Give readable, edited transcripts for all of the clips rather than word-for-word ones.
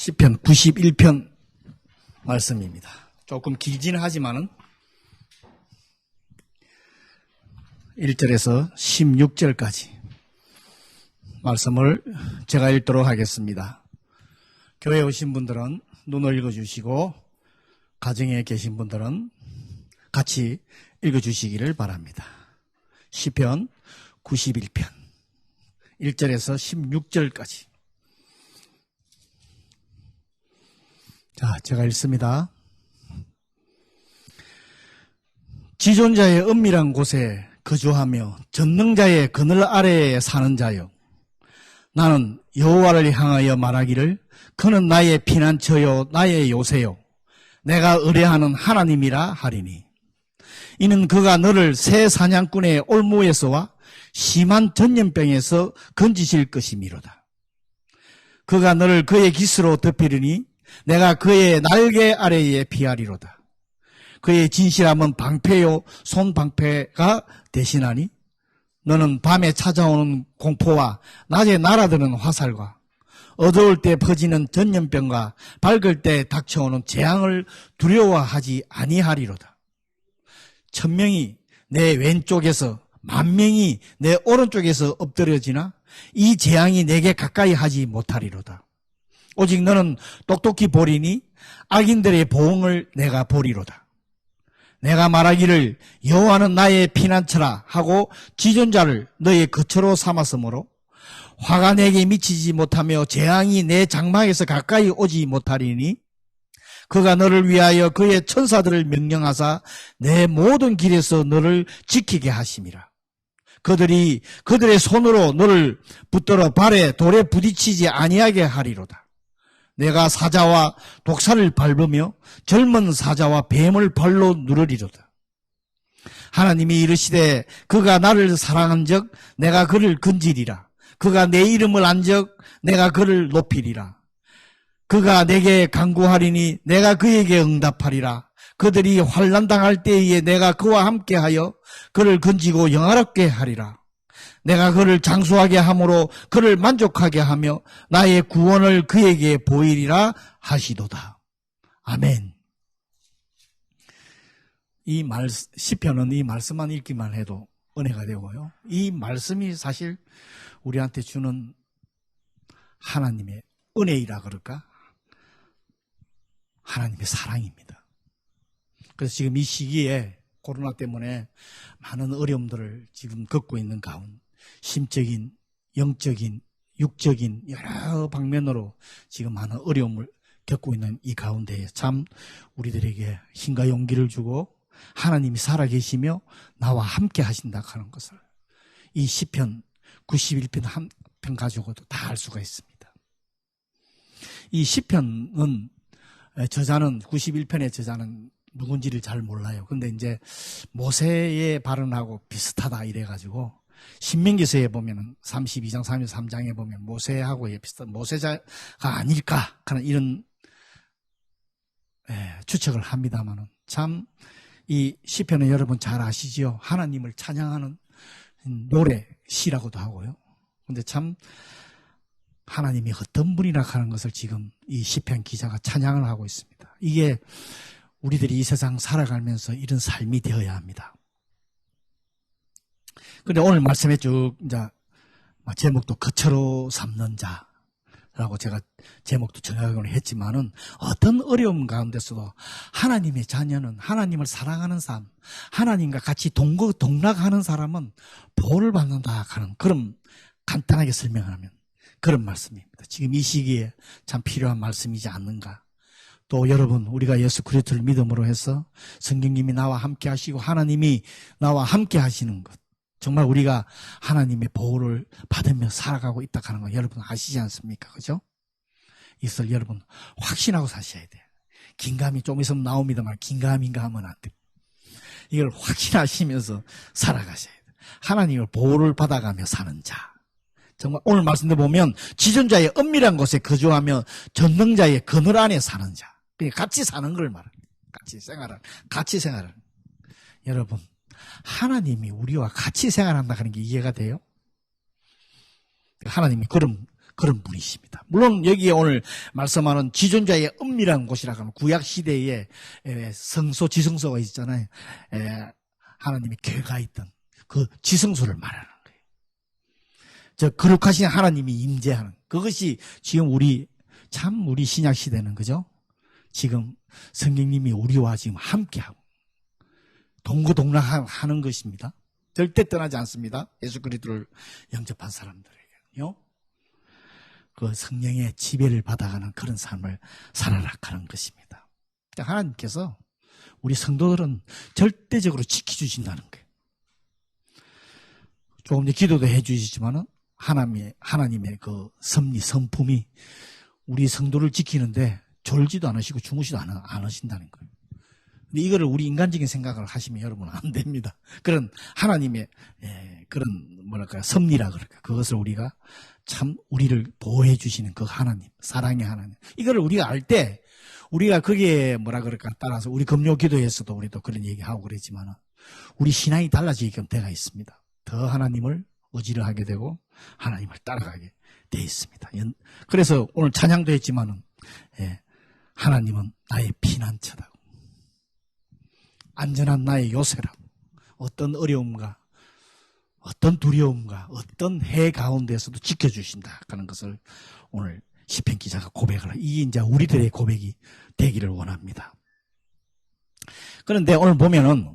시편 91편 말씀입니다. 조금 길지는 하지만은 1절에서 16절까지 말씀을 제가 읽도록 하겠습니다. 교회에 오신 분들은 눈을 읽어주시고 가정에 계신 분들은 같이 읽어주시기를 바랍니다. 시편 91편 1절에서 16절까지. 자, 제가 읽습니다. 지존자의 은밀한 곳에 거주하며 전능자의 그늘 아래에 사는 자여, 나는 여호와를 향하여 말하기를 그는 나의 피난처요 나의 요새요 내가 의뢰하는 하나님이라 하리니, 이는 그가 너를 새 사냥꾼의 올무에서와 심한 전염병에서 건지실 것이미로다. 그가 너를 그의 깃으로 덮이리니 내가 그의 날개 아래에 피하리로다. 그의 진실함은 방패요 손방패가 대신하니, 너는 밤에 찾아오는 공포와 낮에 날아드는 화살과 어두울 때 퍼지는 전염병과 밝을 때 닥쳐오는 재앙을 두려워하지 아니하리로다. 1000명이 내 왼쪽에서 10,000명이 내 오른쪽에서 엎드려지나 이 재앙이 내게 가까이 하지 못하리로다. 오직 너는 똑똑히 보리니 악인들의 보응을 내가 보리로다. 내가 말하기를 여호와는 나의 피난처라 하고 지존자를 너의 거처로 삼았으므로 화가 내게 미치지 못하며 재앙이 내 장막에서 가까이 오지 못하리니, 그가 너를 위하여 그의 천사들을 명령하사 내 모든 길에서 너를 지키게 하심이라. 그들이 그들의 손으로 너를 붙들어 발에 돌에 부딪히지 아니하게 하리로다. 내가 사자와 독사를 밟으며 젊은 사자와 뱀을 발로 누르리로다. 하나님이 이르시되 그가 나를 사랑한 적 내가 그를 건지리라. 그가 내 이름을 안 적 내가 그를 높이리라. 그가 내게 간구하리니 내가 그에게 응답하리라. 그들이 환난당할 때에 내가 그와 함께하여 그를 건지고 영화롭게 하리라. 내가 그를 장수하게 함으로 그를 만족하게 하며 나의 구원을 그에게 보이리라 하시도다. 아멘. 시편은 이 말씀만 읽기만 해도 은혜가 되고요, 이 말씀이 사실 우리한테 주는 하나님의 은혜이라 그럴까? 하나님의 사랑입니다. 그래서 지금 이 시기에 코로나 때문에 많은 어려움들을 지금 겪고 있는 가운데, 심적인, 영적인, 육적인 여러 방면으로 지금 많은 어려움을 겪고 있는 이 가운데에 참 우리들에게 힘과 용기를 주고 하나님이 살아계시며 나와 함께 하신다 하는 것을 이 시편 91편 한 편 가지고도 다 알 수가 있습니다. 이 시편은 저자는 91편의 저자는 누군지를 잘 몰라요. 근데 이제 모세의 발언하고 비슷하다 이래가지고 신명기서에 보면은 32장 33장에 보면 모세하고 비슷한 모세자가 아닐까 하는 이런 추측을 합니다만은, 참 이 시편은 여러분 잘 아시지요? 하나님을 찬양하는 노래 시라고도 하고요. 근데 참 하나님이 어떤 분이라 하는 것을 지금 이 시편 기자가 찬양을 하고 있습니다. 이게 우리들이 이 세상 살아가면서 이런 삶이 되어야 합니다. 근데 오늘 말씀에 쭉 이제 제목도 거처로 삼는 자라고 제가 제목도 정하기는 했지만은, 어떤 어려움 가운데서도 하나님의 자녀는, 하나님을 사랑하는 삶, 하나님과 같이 동락하는 사람은 보호를 받는다 하는, 그런 간단하게 설명하면 그런 말씀입니다. 지금 이 시기에 참 필요한 말씀이지 않는가. 또 여러분, 우리가 예수 그리스도를 믿음으로 해서 성령님이 나와 함께 하시고 하나님이 나와 함께 하시는 것, 정말 우리가 하나님의 보호를 받으며 살아가고 있다 하는 거 여러분 아시지 않습니까? 그죠? 이것을 여러분 확신하고 사셔야 돼요. 긴감이 좀 있으면 나옵니다만 긴가민가 하면 안 돼요. 이걸 확신하시면서 살아가셔야 돼요. 하나님을 보호를 받아가며 사는 자. 정말 오늘 말씀대 보면 지존자의 은밀한 곳에 거주하며 전능자의 그늘 안에 사는 자. 같이 사는 걸 말합니다. 같이 생활하는. 여러분, 하나님이 우리와 같이 생활한다 하는 게 이해가 돼요? 하나님이 그런 분이십니다. 물론 여기에 오늘 말씀하는 지존자의 은밀한 곳이라고 하는 구약 시대에 성소, 지성소가 있잖아요. 하나님의 궤가 있던 그 지성소를 말하는 거예요. 저 거룩하신 하나님이 임재하는 그것이 지금 우리 신약 시대는 그죠? 지금 성령님이 우리와 지금 함께하고 동고동락하는 것입니다. 절대 떠나지 않습니다. 예수 그리스도를 영접한 사람들에게요. 그 성령의 지배를 받아가는 그런 삶을 살아라 하는 것입니다. 하나님께서 우리 성도들은 절대적으로 지켜주신다는 거예요. 조금 전에 기도도 해주시지만은 하나님의 그 섭리, 성품이 우리 성도를 지키는데 졸지도 않으시고 주무시도 않으신다는 거예요. 근데 이거를 우리 인간적인 생각을 하시면 여러분은 안 됩니다. 그런 하나님의 그런 섭리라 그럴까. 그것을 우리가 참 우리를 보호해 주시는 그 하나님, 사랑의 하나님. 이거를 우리가 알 때 우리가 거기에 따라서 우리 금요 기도에서도 우리도 그런 얘기하고 그랬지만 우리 신앙이 달라지게끔 때가 있습니다. 더 하나님을 의지를 하게 되고 하나님을 따라가게 돼 있습니다. 그래서 오늘 찬양도 했지만은 하나님은 나의 피난처다. 안전한 나의 요새라고. 어떤 어려움과 어떤 두려움과 어떤 해 가운데서도 지켜주신다 하는 것을 오늘 시편 기자가 고백을 이게 이제 우리들의 고백이 되기를 원합니다. 그런데 오늘 보면은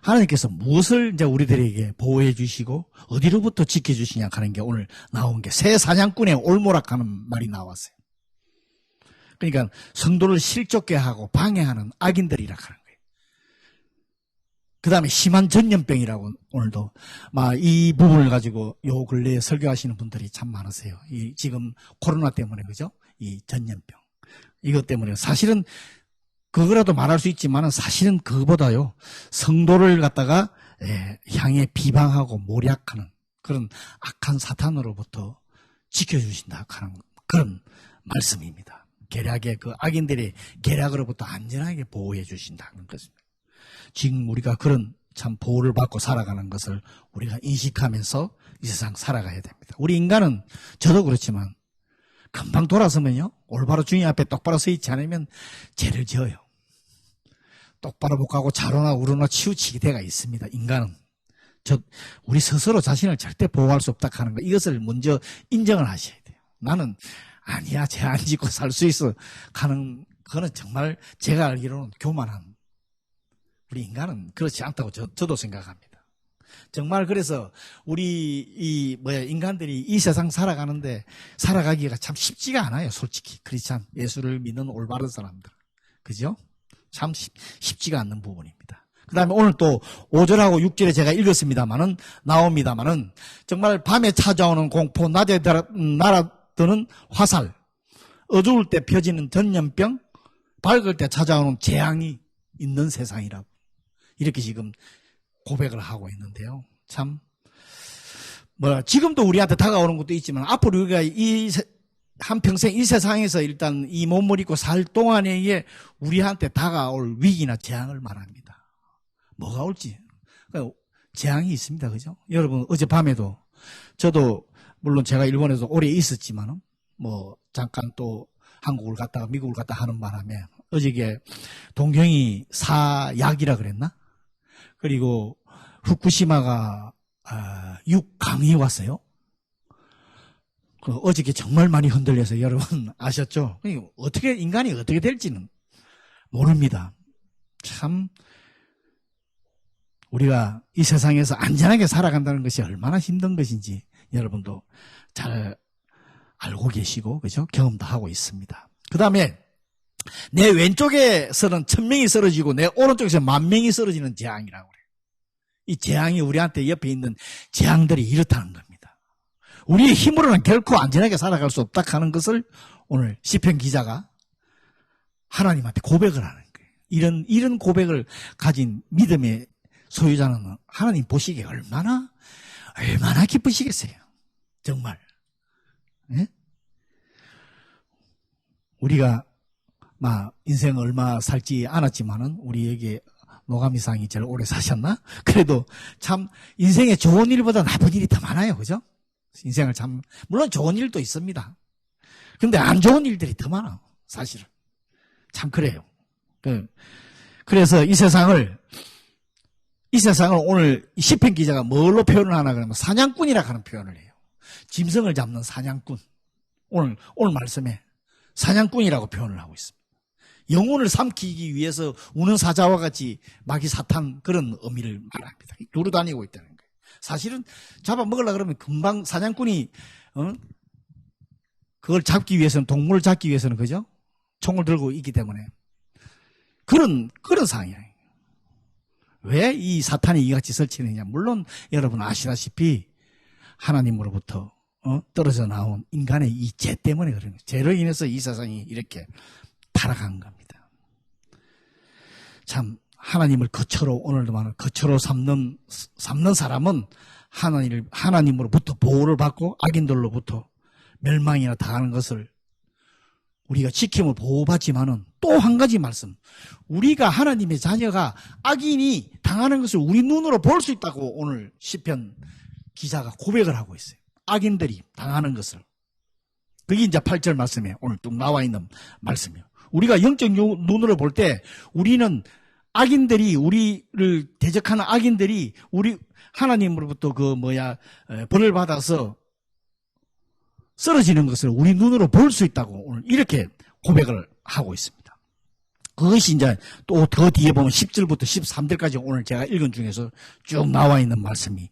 하나님께서 무엇을 이제 우리들에게 보호해 주시고 어디로부터 지켜주시냐 하는 게 오늘 나온 게 새 사냥꾼의 올모락하는 말이 나왔어요. 그러니까 성도를 실족게 하고 방해하는 악인들이라 하는 거예요. 그 다음에 심한 전염병이라고 오늘도 이 부분을 가지고 요 근래에 설교하시는 분들이 참 많으세요. 지금 코로나 때문에 그죠? 이 전염병. 이것 때문에 사실은 그거라도 말할 수 있지만은 사실은 그거보다요. 성도를 갖다가 향해 비방하고 모략하는 그런 악한 사탄으로부터 지켜주신다 하는 그런 말씀입니다. 계략의 그 악인들의 계략으로부터 안전하게 보호해 주신다는 것입니다. 지금 우리가 그런 참 보호를 받고 살아가는 것을 우리가 인식하면서 이 세상 살아가야 됩니다. 우리 인간은 저도 그렇지만 금방 돌아서면요. 올바로 주님 앞에 똑바로 서 있지 않으면 죄를 지어요. 똑바로 못 가고 자로나 우로나 치우치게 돼가 있습니다. 인간은. 우리 스스로 자신을 절대 보호할 수 없다 하는 거 이것을 먼저 인정을 하셔야 돼요. 나는 아니야 죄 안 짓고 살 수 있어 하는 그거는 정말 제가 알기로는 교만한 우리 인간은 그렇지 않다고 저도 생각합니다. 정말 그래서 우리 인간들이 이 세상 살아가기가 참 쉽지가 않아요. 솔직히 크리스찬 예수를 믿는 올바른 사람들 그죠? 참 쉽지가 않는 부분입니다. 그 다음에 오늘 또 5절하고 6절에 제가 읽었습니다만은 나옵니다만은 정말 밤에 찾아오는 공포, 낮에 날아드는 화살, 어두울 때 펴지는 전염병, 밝을 때 찾아오는 재앙이 있는 세상이라고 이렇게 지금 고백을 하고 있는데요. 참 지금도 우리한테 다가오는 것도 있지만 앞으로 우리가 한평생 이 세상에서 일단 이 몸을 입고 살 동안에 우리한테 다가올 위기나 재앙을 말합니다. 뭐가 올지. 그러니까 재앙이 있습니다. 그죠? 여러분, 어젯밤에도 저도 물론 제가 일본에서 오래 있었지만 잠깐 또 한국을 갔다가 미국을 갔다 하는 바람에 어저께 동경이 4약이라 그랬나? 그리고 후쿠시마가 6강이 왔어요. 어저께 정말 많이 흔들려서 여러분 아셨죠? 인간이 어떻게 될지는 모릅니다. 참 우리가 이 세상에서 안전하게 살아간다는 것이 얼마나 힘든 것인지 여러분도 잘 알고 계시고 그죠? 경험도 하고 있습니다. 그 다음에 내 왼쪽에서는 1000명이 쓰러지고 내 오른쪽에서 10,000명이 쓰러지는 재앙이라고 그래요. 이 재앙이 우리한테 옆에 있는 재앙들이 이렇다는 겁니다. 우리의 힘으로는 결코 안전하게 살아갈 수 없다 하는 것을 오늘 시편 기자가 하나님한테 고백을 하는 거예요. 이런 고백을 가진 믿음의 소유자는 하나님 보시기에 얼마나 기쁘시겠어요. 정말. 네? 우리가 인생 얼마 살지 않았지만은 우리에게 노가미상이 제일 오래 사셨나? 그래도 참 인생에 좋은 일보다 나쁜 일이 더 많아요. 그죠? 인생을 참, 물론 좋은 일도 있습니다. 근데 안 좋은 일들이 더 많아, 사실은. 참 그래요. 그래서 이 세상을 오늘 시편 기자가 뭘로 표현을 하나 그러면 사냥꾼이라 하는 표현을 해요. 짐승을 잡는 사냥꾼. 오늘 말씀에 사냥꾼이라고 표현을 하고 있습니다. 영혼을 삼키기 위해서 우는 사자와 같이 마귀 사탄 그런 의미를 말합니다. 두루 다니고 있다는 거예요. 사실은 잡아먹으려고 그러면 금방 사냥꾼이 그걸 잡기 위해서는, 동물을 잡기 위해서는, 그죠? 총을 들고 있기 때문에. 그런 상황이에요. 왜 이 사탄이 이같이 설치느냐. 물론 여러분 아시다시피 하나님으로부터 떨어져 나온 인간의 이 죄 때문에 그런 거예요. 죄로 인해서 이 세상이 이렇게 타락한 겁니다. 참 하나님을 거처로, 오늘도 말하는 거처로 삼는 사람은 하나님으로부터 보호를 받고 악인들로부터 멸망이나 당하는 것을 우리가 지킴을 보호받지만은 또 한 가지 말씀. 우리가 하나님의 자녀가 악인이 당하는 것을 우리 눈으로 볼 수 있다고 오늘 시편 기자가 고백을 하고 있어요. 악인들이 당하는 것을. 그게 이제 8절 말씀에 오늘 뚝 나와 있는 말씀이에요. 우리가 영적 눈으로 볼 때 우리는 악인들이, 우리를 대적하는 악인들이 우리 하나님으로부터 벌을 받아서 쓰러지는 것을 우리 눈으로 볼 수 있다고 오늘 이렇게 고백을 하고 있습니다. 그것이 이제 또 더 뒤에 보면 10절부터 13절까지 오늘 제가 읽은 중에서 쭉 나와 있는 말씀이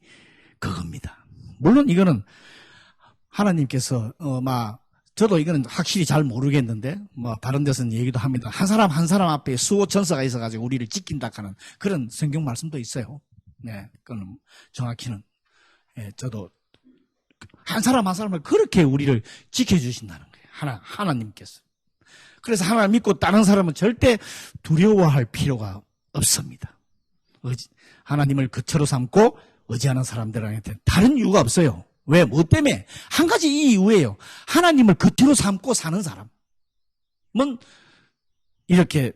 그겁니다. 물론 이거는 하나님께서 저도 이거는 확실히 잘 모르겠는데 다른 데서는 얘기도 합니다. 한 사람 한 사람 앞에 수호 천사가 있어가지고 우리를 지킨다 하는 그런 성경 말씀도 있어요. 네, 그건 정확히는 저도 한 사람 한 사람을 그렇게 우리를 지켜주신다는 거예요. 하나님께서. 그래서 하나님 믿고 다른 사람은 절대 두려워할 필요가 없습니다. 하나님을 거처로 삼고 의지하는 사람들한테 다른 이유가 없어요. 왜? 뭐 때문에? 한 가지 이 이유예요. 하나님을 거처로 삼고 사는 사람은 이렇게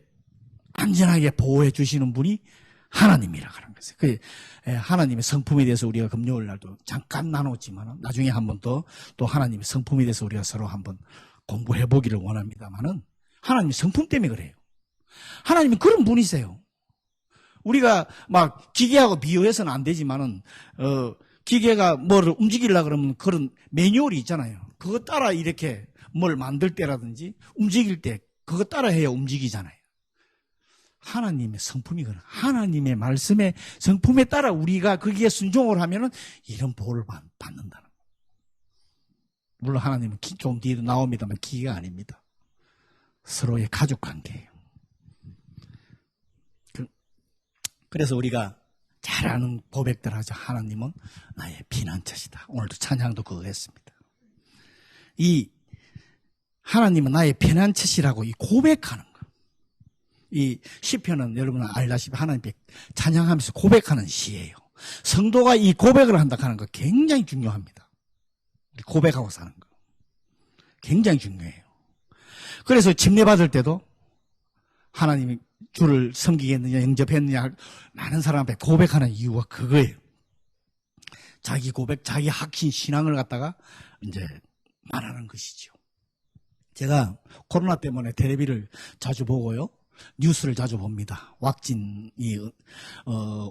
안전하게 보호해 주시는 분이 하나님이라 하는 것이에요. 하나님의 성품에 대해서 우리가 금요일 날도 잠깐 나눴지만 나중에 한번 또 하나님의 성품에 대해서 우리가 서로 한번 공부해 보기를 원합니다만은 하나님의 성품 때문에 그래요. 하나님이 그런 분이세요. 우리가 막 기계하고 비교해서는 안 되지만은 기계가 뭐를 움직이려고 그러면 그런 매뉴얼이 있잖아요. 그거 따라 이렇게 뭘 만들 때라든지 움직일 때 그거 따라 해야 움직이잖아요. 하나님의 성품이 그런, 하나님의 말씀의 성품에 따라 우리가 거기에 순종을 하면은 이런 보호를 받는다는 거예요. 물론 하나님은 좀 뒤에도 나옵니다만 기계가 아닙니다. 서로의 가족 관계예요. 그래서 우리가 잘 아는 고백들 하죠. 하나님은 나의 피난처시다. 오늘도 찬양도 그거 했습니다. 이 하나님은 나의 피난처시라고 이 고백하는 거. 이 시편은 여러분 알다시피 하나님께 찬양하면서 고백하는 시예요. 성도가 이 고백을 한다 하는 거 굉장히 중요합니다. 고백하고 사는 거. 굉장히 중요해요. 그래서 침례받을 때도 하나님이 주를 섬기겠느냐, 영접했느냐, 많은 사람 앞에 고백하는 이유가 그거예요. 자기 고백, 자기 확신, 신앙을 갖다가 이제 말하는 것이죠. 제가 코로나 때문에 텔레비를 자주 보고요. 뉴스를 자주 봅니다.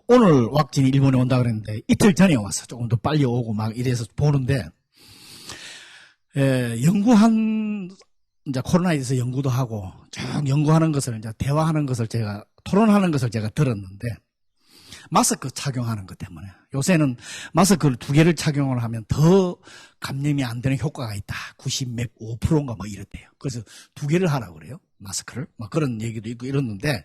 오늘 왁진이 일본에 온다 그랬는데 이틀 전에 와서 조금 더 빨리 오고 막 이래서 보는데, 이제 코로나에 대해서 연구도 하고, 쭉 연구하는 것을, 이제 대화하는 것을 토론하는 것을 제가 들었는데, 마스크 착용하는 것 때문에. 요새는 마스크를 2개를 착용을 하면 더 감염이 안 되는 효과가 있다. 95%인가 뭐 이랬대요. 그래서 2개를 하라고 그래요. 마스크를. 뭐 그런 얘기도 있고 이랬는데,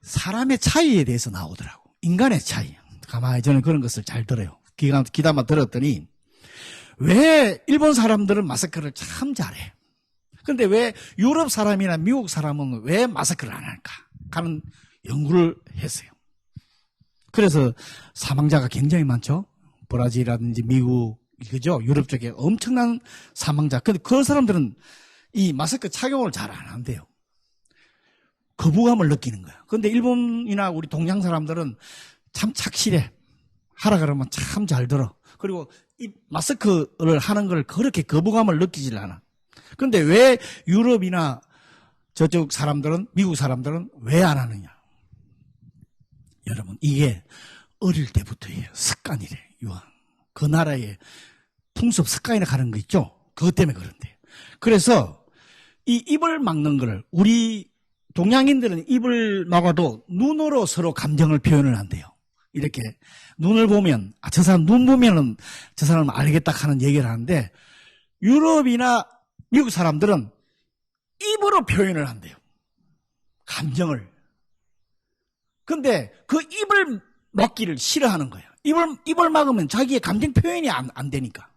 사람의 차이에 대해서 나오더라고. 인간의 차이. 가만히 저는 그런 것을 잘 들어요. 귀담아 들었더니, 왜 일본 사람들은 마스크를 참 잘해? 근데 왜 유럽 사람이나 미국 사람은 왜 마스크를 안 할까? 하는 연구를 했어요. 그래서 사망자가 굉장히 많죠. 브라질이라든지 미국, 그죠? 유럽 쪽에 엄청난 사망자. 근데 그 사람들은 이 마스크 착용을 잘 안 한대요. 거부감을 느끼는 거야. 근데 일본이나 우리 동양 사람들은 참 착실해. 하라 그러면 참 잘 들어. 그리고 이 마스크를 하는 걸 그렇게 거부감을 느끼질 않아. 그런데 왜 유럽이나 저쪽 사람들은, 미국 사람들은 왜 안 하느냐? 여러분, 이게 어릴 때부터예요. 습관이래, 유한. 그 나라의 풍습 습관이나 가는 거 있죠? 그것 때문에 그런데요. 그래서 이 입을 막는 거를, 우리 동양인들은 입을 막아도 눈으로 서로 감정을 표현을 한대요. 이렇게 눈을 보면, 저 사람 눈 보면은 저 사람은 알겠다 하는 얘기를 하는데, 유럽이나 미국 사람들은 입으로 표현을 한대요. 감정을. 근데 그 입을 막기를 싫어하는 거예요. 입을 막으면 자기의 감정 표현이 안 되니까.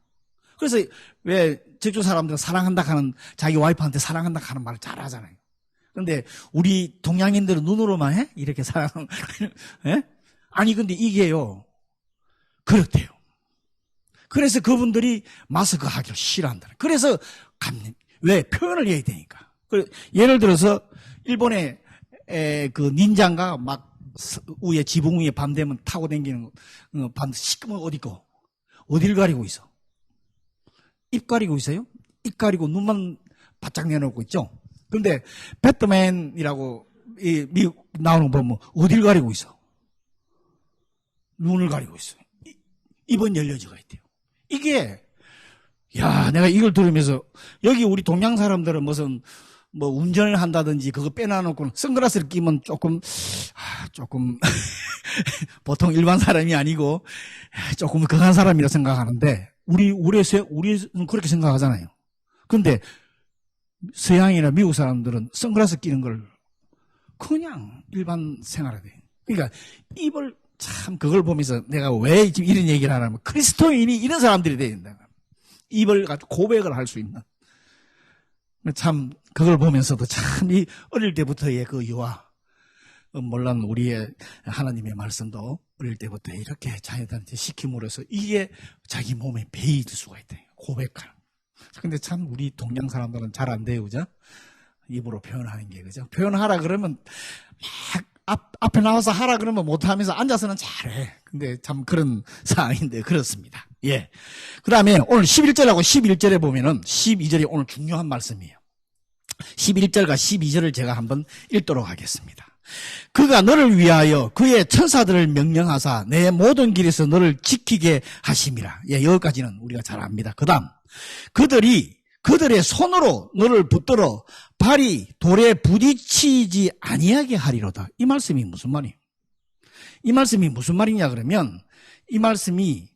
그래서 왜 저쪽 사람들은 사랑한다 하는, 자기 와이프한테 사랑한다 하는 말을 잘 하잖아요. 근데 우리 동양인들은 눈으로만 해? 이렇게 사랑, 예? 아니, 근데 이게요, 그렇대요. 그래서 그분들이 마스크 하기를 싫어한다. 그래서 왜? 표현을 해야 되니까. 예를 들어서 일본의 그 닌자가 막 위에 지붕 위에 밤 되면 타고 다니는 밤 시끄면 어디 있고 어딜 가리고 있어? 입 가리고 있어요? 입 가리고 눈만 바짝 내놓고 있죠. 근데 배트맨이라고 미국 나오는 거 보면 어딜 가리고 있어? 눈을 가리고 있어. 입은 열려져가 있대요. 이게, 야, 내가 이걸 들으면서 여기 우리 동양 사람들은 무슨 뭐 운전을 한다든지 그거 빼놔놓고 선글라스를 끼면 조금 보통 일반 사람이 아니고 조금 강한 사람이라 생각하는데, 우리는 그렇게 생각하잖아요. 근데 서양이나 미국 사람들은 선글라스 끼는 걸 그냥 일반 생활에 돼. 그러니까 입을, 참 그걸 보면서 내가 왜 지금 이런 얘기를 하냐면, 그리스도인이 이런 사람들이 돼야 된다. 입을 가지고 고백을 할 수 있는. 참 그걸 보면서도 참 이 어릴 때부터의 그 유아, 물론 우리의 하나님의 말씀도 어릴 때부터 이렇게 자녀들한테 시킴으로써 이게 자기 몸에 배일 수가 있다. 고백하는. 근데 참 우리 동양 사람들은 잘 안 돼요, 그죠? 입으로 표현하는 게, 그죠? 표현하라 그러면 막 앞에 나와서 하라 그러면 못하면서 앉아서는 잘해. 근데 참 그런 상황인데 그렇습니다. 예. 그 다음에 오늘 11절하고 11절에 보면은 12절이 오늘 중요한 말씀이에요. 11절과 12절을 제가 한번 읽도록 하겠습니다. 그가 너를 위하여 그의 천사들을 명령하사 내 모든 길에서 너를 지키게 하심이라. 예, 여기까지는 우리가 잘 압니다. 그 다음, 그들의 손으로 너를 붙들어 발이 돌에 부딪히지 아니하게 하리로다. 이 말씀이 무슨 말이에요? 이 말씀이 무슨 말이냐 그러면, 이 말씀이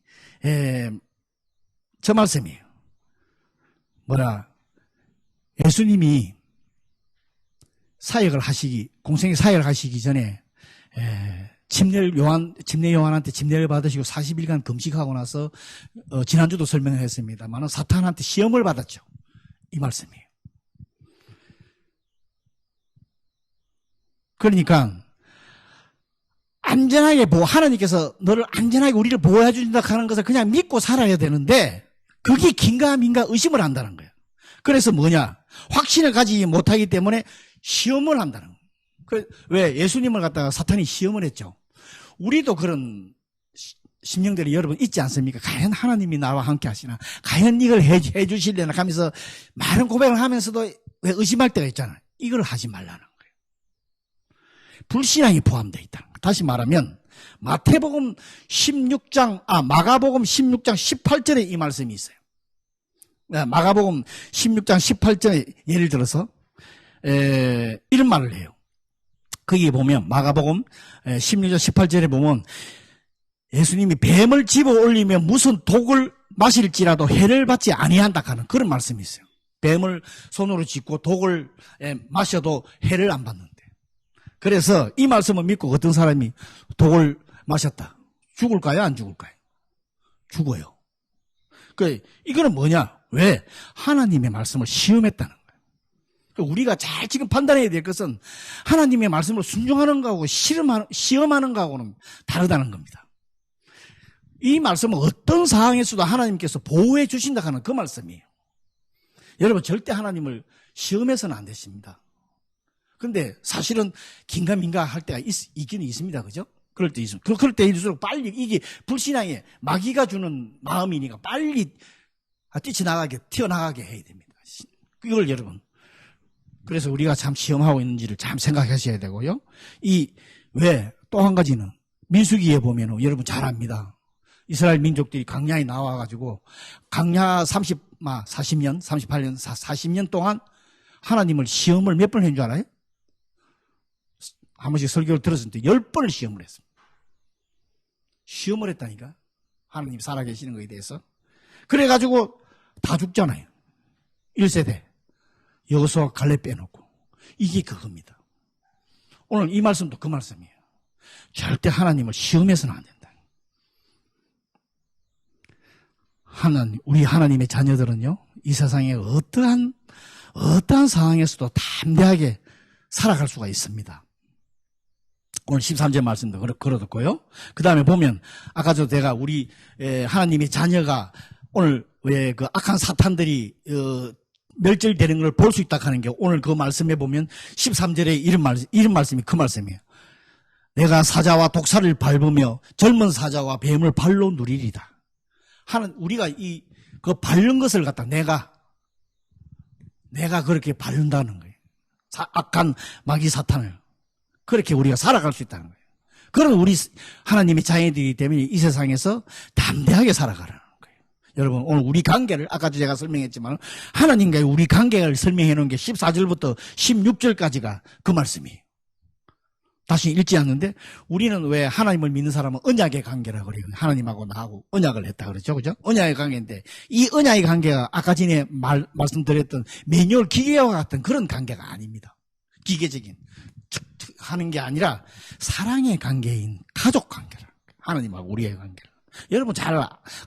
저 말씀이에요. 예수님이 공생의 사역을 하시기 전에 침례 요한한테 침례를 받으시고 40일간 금식하고 나서 지난주도 설명을 했습니다만 사탄한테 시험을 받았죠. 이 말씀이에요. 그러니까 안전하게 하나님께서 너를 안전하게 우리를 보호해 준다 하는 것을 그냥 믿고 살아야 되는데, 그게 긴가민가 의심을 한다는 거예요. 그래서 확신을 가지지 못하기 때문에 시험을 한다는 거예요. 왜 예수님을 갖다가 사탄이 시험을 했죠. 우리도 그런 심령들이 여러분 있지 않습니까? 과연 하나님이 나와 함께 하시나? 과연 이걸 해 주실려나? 하면서 많은 고백을 하면서도 왜 의심할 때가 있잖아요. 이걸 하지 말라는 거예요. 불신앙이 포함되어 있다. 다시 말하면 마가복음 16장 18절에 이 말씀이 있어요. 마가복음 16장 18절에 예를 들어서 이런 말을 해요. 거기 보면 마가복음 16장 18절에 보면 예수님이 뱀을 집어 올리며 무슨 독을 마실지라도 해를 받지 아니한다 하는 그런 말씀이 있어요. 뱀을 손으로 짚고 독을 마셔도 해를 안 받는데. 그래서 이 말씀을 믿고 어떤 사람이 독을 마셨다. 죽을까요? 안 죽을까요? 죽어요. 이거는 뭐냐? 왜? 하나님의 말씀을 시험했다는 거예요. 우리가 잘 지금 판단해야 될 것은 하나님의 말씀을 순종하는 거하고 시험하는 거하고는 다르다는 겁니다. 이 말씀은 어떤 상황에서도 하나님께서 보호해 주신다 하는 그 말씀이에요. 여러분 절대 하나님을 시험해서는 안 되십니다. 근데 사실은 긴가민가 할 때가 있기는 있습니다. 그죠? 그럴 때 있습니다. 그럴 때일수록 빨리, 이게 불신앙의 마귀가 주는 마음이니까 빨리 튀어나가게 해야 됩니다. 이걸 여러분. 그래서 우리가 참 시험하고 있는지를 참 생각하셔야 되고요. 또 한 가지는, 민수기에 보면은 여러분 잘 압니다. 이스라엘 민족들이 광야에 나와가지고, 광야 40년, 38년, 40년 동안 하나님을 시험을 몇 번 한 줄 알아요? 한 번씩 설교를 들었을 때 10번을 시험을 했습니다. 시험을 했다니까. 하나님 살아계시는 거에 대해서. 그래가지고 다 죽잖아요. 1세대. 여호수아 갈렙 빼놓고. 이게 그겁니다. 오늘 이 말씀도 그 말씀이에요. 절대 하나님을 시험해서는 안 된다. 우리 하나님의 자녀들은요, 이 세상에 어떠한 상황에서도 담대하게 살아갈 수가 있습니다. 오늘 13절 말씀도 걸어뒀고요. 그 다음에 보면, 아까도 제가 우리, 하나님의 자녀가 오늘 왜 그 악한 사탄들이, 멸절되는 걸 볼 수 있다 하는 게 오늘 그 말씀에 보면 13절에 이런 말씀이 그 말씀이에요. 내가 사자와 독사를 밟으며 젊은 사자와 뱀을 발로 누리리다. 우리가 그 밟는 것을 갖다 내가 그렇게 밟는다는 거예요. 악한 마귀 사탄을. 그렇게 우리가 살아갈 수 있다는 거예요. 그런 우리 하나님의 자녀들이기 때문에 이 세상에서 담대하게 살아가라는 거예요. 여러분, 오늘 우리 관계를, 아까도 제가 설명했지만, 하나님과의 우리 관계를 설명해 놓은 게 14절부터 16절까지가 그 말씀이에요. 다시 읽지 않는데, 우리는 왜 하나님을 믿는 사람은 언약의 관계라고 그래요. 하나님하고 나하고 언약을 했다 그랬죠. 그죠? 언약의 관계인데, 이 언약의 관계가 아까 전에 말씀드렸던 매뉴얼 기계와 같은 그런 관계가 아닙니다. 기계적인. 하는 게 아니라 사랑의 관계인 가족 관계를, 하나님하고 우리의 관계를. 여러분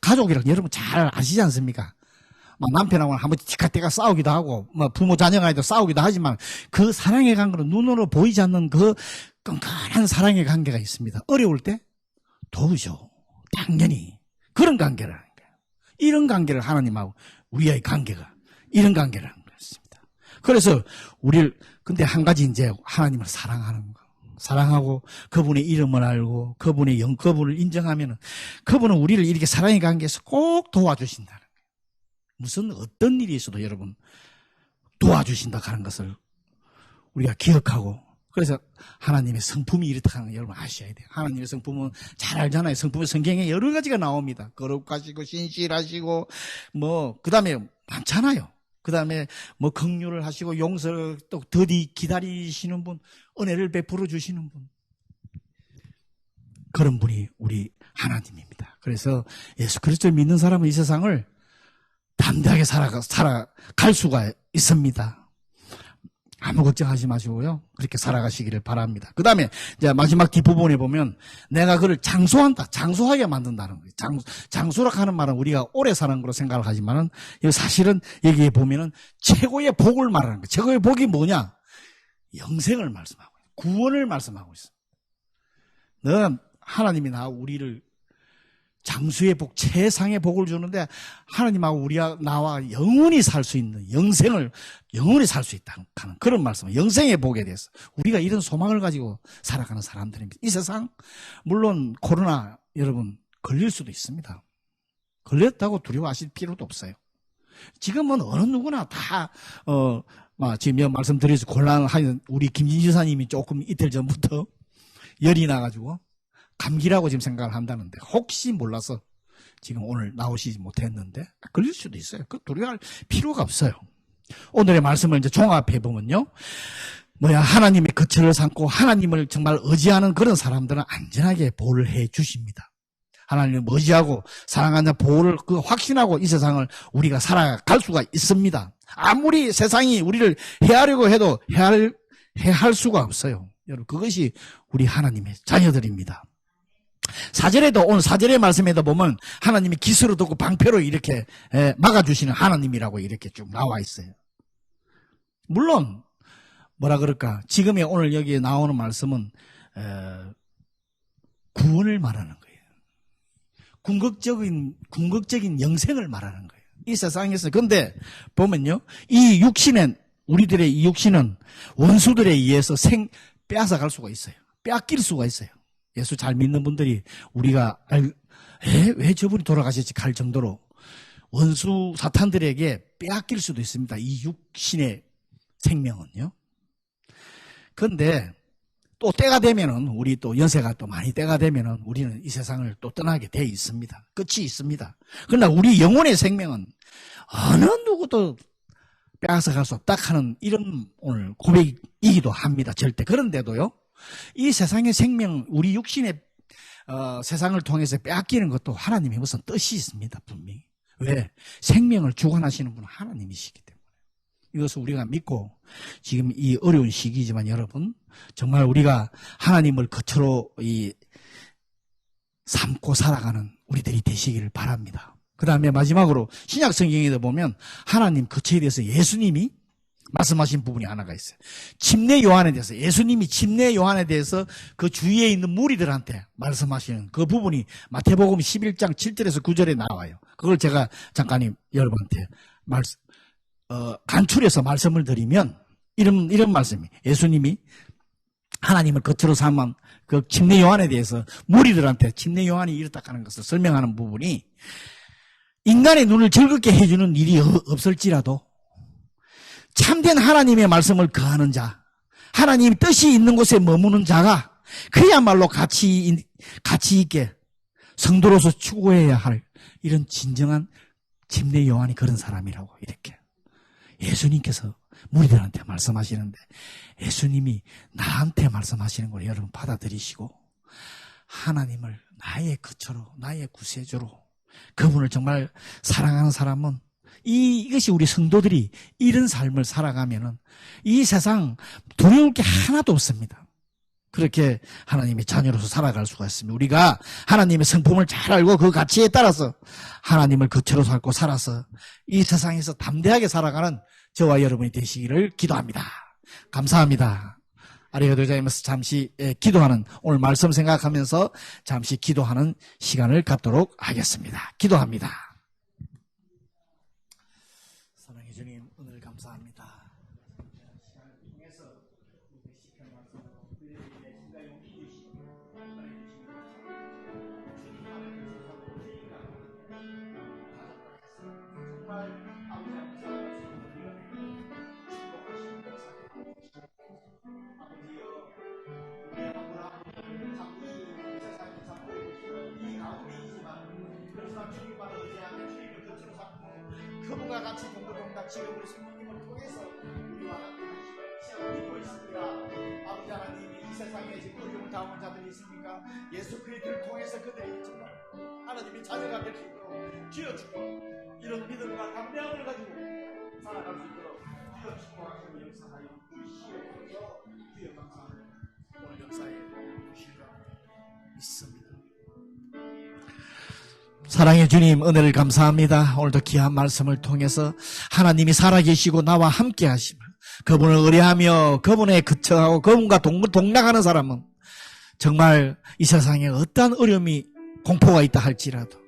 가족이라고 여러분 잘 아시지 않습니까? 남편하고 한 번씩 티카티카 싸우기도 하고, 부모 자녀간에도 싸우기도 하지만 그 사랑의 관계는 눈으로 보이지 않는 그 끈끈한 사랑의 관계가 있습니다. 어려울 때 도우죠. 당연히. 그런 관계라는 거예요. 이런 관계를 하나님하고 우리의 관계가, 이런 관계라는 것입니다. 그래서 근데 한 가지 이제 하나님을 사랑하는 거. 사랑하고 그분의 이름을 알고 그분의 그분을 인정하면은 그분은 우리를 이렇게 사랑의 관계에서 꼭 도와주신다는 거예요. 무슨 어떤 일이 있어도 여러분 도와주신다 하는 것을 우리가 기억하고, 그래서 하나님의 성품이 이렇다 하는 거 여러분 아셔야 돼요. 하나님의 성품은 잘 알잖아요. 성품은 성경에 여러 가지가 나옵니다. 거룩하시고 신실하시고 그 다음에 많잖아요. 그 다음에 긍휼을 하시고 용서를 또 더디 기다리시는 분, 은혜를 베풀어 주시는 분, 그런 분이 우리 하나님입니다. 그래서 예수 그리스도를 믿는 사람은 이 세상을 담대하게 살아갈 수가 있습니다. 아무 걱정하지 마시고요. 그렇게 살아가시기를 바랍니다. 그 다음에 이제 마지막 뒷부분에 보면 내가 그를 장수하게 만든다는 거예요. 장수라고 하는 말은 우리가 오래 사는 거로 생각을 하지만은 사실은 여기에 보면은 최고의 복을 말하는 거예요. 최고의 복이 뭐냐? 영생을 말씀하고 있어요. 구원을 말씀하고 있어요. 너 하나님이 우리를 장수의 복, 최상의 복을 주는데 하나님하고 나와 영원히 살 수 있는 영생을 영원히 살 수 있다는 그런 말씀, 영생의 복에 대해서 우리가 이런 소망을 가지고 살아가는 사람들입니다. 이 세상 물론 코로나 여러분 걸릴 수도 있습니다. 걸렸다고 두려워하실 필요도 없어요. 지금은 어느 누구나 다 지금 말씀드려서 곤란한 우리 김진지 지사님이 조금 이틀 전부터 열이 나가지고 감기라고 지금 생각을 한다는데 혹시 몰라서 지금 오늘 나오시지 못했는데 걸릴 수도 있어요. 그 두려워할 필요가 없어요. 오늘의 말씀을 이제 종합해 보면요, 하나님의 거처를 삼고 하나님을 정말 의지하는 그런 사람들은 안전하게 보호를 해 주십니다. 하나님을 의지하고 사랑하는 보호를 확신하고 이 세상을 우리가 살아갈 수가 있습니다. 아무리 세상이 우리를 해하려고 해도 해할 수가 없어요. 여러분, 그것이 우리 하나님의 자녀들입니다. 오늘 4절의 말씀에도 보면 하나님이 기스로 듣고 방패로 이렇게 막아주시는 하나님이라고 이렇게 쭉 나와 있어요. 물론 지금의 오늘 여기에 나오는 말씀은 구원을 말하는 거예요. 궁극적인 영생을 말하는 거예요. 이 세상에서. 근데 보면요, 우리들의 이 육신은 원수들에 의해서 빼앗아갈 수가 있어요. 빼앗길 수가 있어요. 예수 잘 믿는 분들이 우리가 왜 저분이 돌아가셨지 할 정도로 원수 사탄들에게 빼앗길 수도 있습니다. 이 육신의 생명은요. 그런데 또 때가 되면은 우리 또 연세가 또 많이 때가 되면은 우리는 이 세상을 또 떠나게 돼 있습니다. 끝이 있습니다. 그러나 우리 영혼의 생명은 어느 누구도 빼앗아 갈 수 없다 하는 이런 오늘 고백이기도 합니다. 절대. 그런데도요, 이 세상의 생명, 우리 육신의 세상을 통해서 빼앗기는 것도 하나님의 무슨 뜻이 있습니다. 분명히. 왜? 생명을 주관하시는 분은 하나님이시기 때문에. 이것을 우리가 믿고 지금 이 어려운 시기지만 여러분 정말 우리가 하나님을 거처로 삼고 살아가는 우리들이 되시기를 바랍니다. 그 다음에 마지막으로 신약 성경에도 보면 하나님 거처에 대해서 예수님이 말씀하신 부분이 하나가 있어요. 침례 요한에 대해서 예수님이 침례 요한에 대해서 그 주위에 있는 무리들한테 말씀하시는 그 부분이 마태복음 11장 7절에서 9절에 나와요. 그걸 제가 잠깐 여러분한테 간추려서 말씀을 드리면 이런 말씀이 예수님이 하나님을 거처로 삼은 그 침례 요한에 대해서 무리들한테 침례 요한이 이렇다 하는 것을 설명하는 부분이 인간의 눈을 즐겁게 해주는 일이 없을지라도 참된 하나님의 말씀을 거하는 자, 하나님 뜻이 있는 곳에 머무는 자가 그야말로 가치 있게 성도로서 추구해야 할 이런 진정한 침례 요한이 그런 사람이라고 이렇게 예수님께서 무리들한테 말씀하시는데 예수님이 나한테 말씀하시는 걸 여러분 받아들이시고 하나님을 나의 거처로 나의 구세주로 그분을 정말 사랑하는 사람은 이것이 우리 성도들이 이런 삶을 살아가면은 이 세상 두려울 게 하나도 없습니다. 그렇게 하나님의 자녀로서 살아갈 수가 있습니다. 우리가 하나님의 성품을 잘 알고 그 가치에 따라서 하나님을 거처로 살고 살아서 이 세상에서 담대하게 살아가는 저와 여러분이 되시기를 기도합니다. 감사합니다. 아리가토 고자이마스. 잠시 기도하는 오늘 말씀 생각하면서 잠시 기도하는 시간을 갖도록 하겠습니다. 기도합니다. 사랑해 주님, 오늘 감사합니다. 그분과 같이 동고동락 지금 우리 성령님을 통해서 우리와 함께 시험 믿고 있습니다. 아버지 하나님, 이 세상에 지금 어려움을 당하는 자들이 있습니까? 예수 그리스도를 통해서 그들이 정말 하나님의 자녀가 될 수 있도록 기어주고 이런 믿음과 담대함을 가지고 살아갈 수 있도록 기어주고 하나님 역사하여 주시옵소서. 주의 감사를 오늘 역사에 주시리라 믿습니다. 사랑의 주님, 은혜를 감사합니다. 오늘도 귀한 말씀을 통해서 하나님이 살아계시고 나와 함께 하시며 그분을 의뢰하며 그분에 그쳐하고 그분과 동락하는 사람은 정말 이 세상에 어떠한 어려움이 공포가 있다 할지라도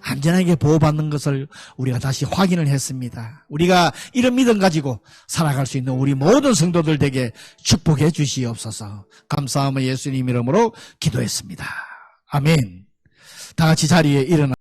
안전하게 보호받는 것을 우리가 다시 확인을 했습니다. 우리가 이런 믿음 가지고 살아갈 수 있는 우리 모든 성도들 되게 축복해 주시옵소서. 감사하며 예수님 이름으로 기도했습니다. 아멘. 다 같이 자리에 일어나